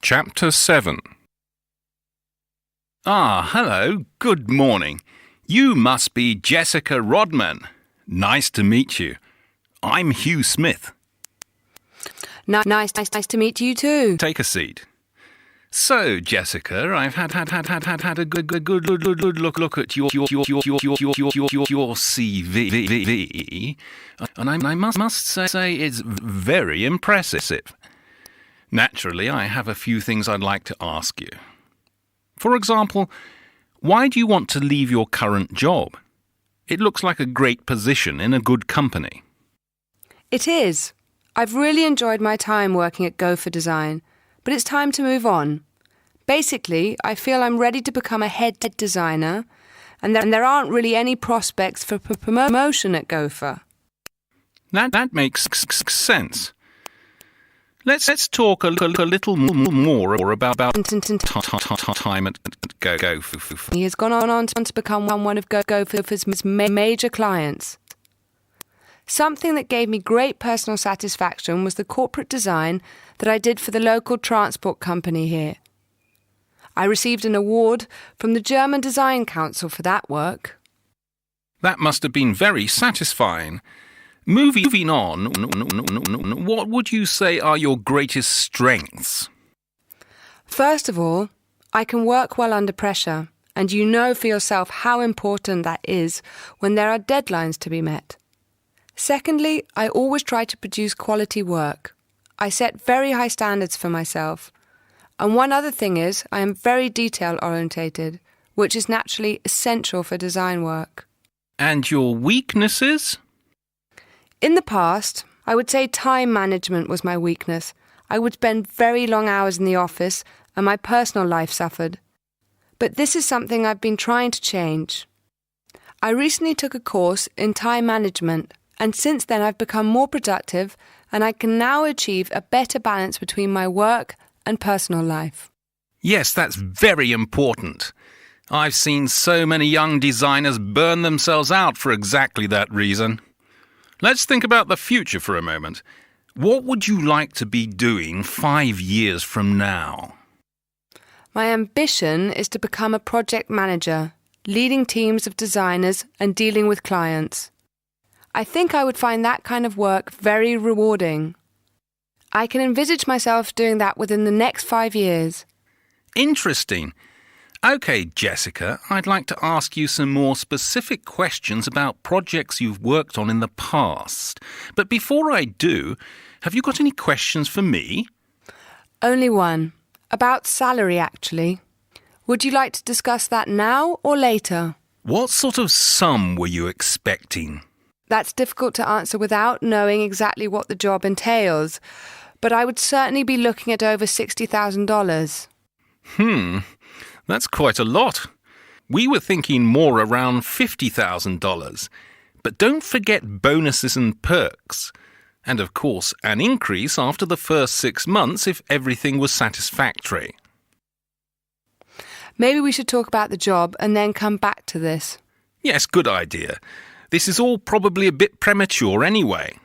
Chapter 7. Hello. Good morning. You must be Jessica Rodman. Nice to meet you. I'm Hugh Smith. Nice to meet you too. Take a seat. So, Jessica, I've had a good look at your CV, and I must say it's very impressive. Naturally, I have a few things I'd like to ask you. For example, why do you want to leave your current job? It looks like a great position in a good company. It is. I've really enjoyed my time working at Gopher Design, but it's time to move on. Basically, I feel I'm ready to become a head designer, and there aren't really any prospects for promotion at Gopher. That makes sense. Let's talk a little more about time at Gopher. He has gone on to become one of Gopher's major clients. Something that gave me great personal satisfaction was the corporate design that I did for the local transport company here. I received an award from the German Design Council for that work. That must have been very satisfying. Moving on, what would you say are your greatest strengths? First of all, I can work well under pressure, and you know for yourself how important that is when there are deadlines to be met. Secondly, I always try to produce quality work. I set very high standards for myself. And one other thing is, I am very detail-orientated, which is naturally essential for design work. And your weaknesses? In the past, I would say time management was my weakness. I would spend very long hours in the office and my personal life suffered. But this is something I've been trying to change. I recently took a course in time management, and since then I've become more productive and I can now achieve a better balance between my work and personal life. Yes, that's very important. I've seen so many young designers burn themselves out for exactly that reason. Let's think about the future for a moment. What would you like to be doing 5 years from now? My ambition is to become a project manager, leading teams of designers and dealing with clients. I think I would find that kind of work very rewarding. I can envisage myself doing that within the next 5 years. Interesting. OK, Jessica, I'd like to ask you some more specific questions about projects you've worked on in the past. But before I do, have you got any questions for me? Only one. About salary, actually. Would you like to discuss that now or later? What sort of sum were you expecting? That's difficult to answer without knowing exactly what the job entails, but I would certainly be looking at over $60,000. That's quite a lot. We were thinking more around $50,000. But don't forget bonuses and perks. And of course, an increase after the first 6 months if everything was satisfactory. Maybe we should talk about the job and then come back to this. Yes, good idea. This is all probably a bit premature anyway.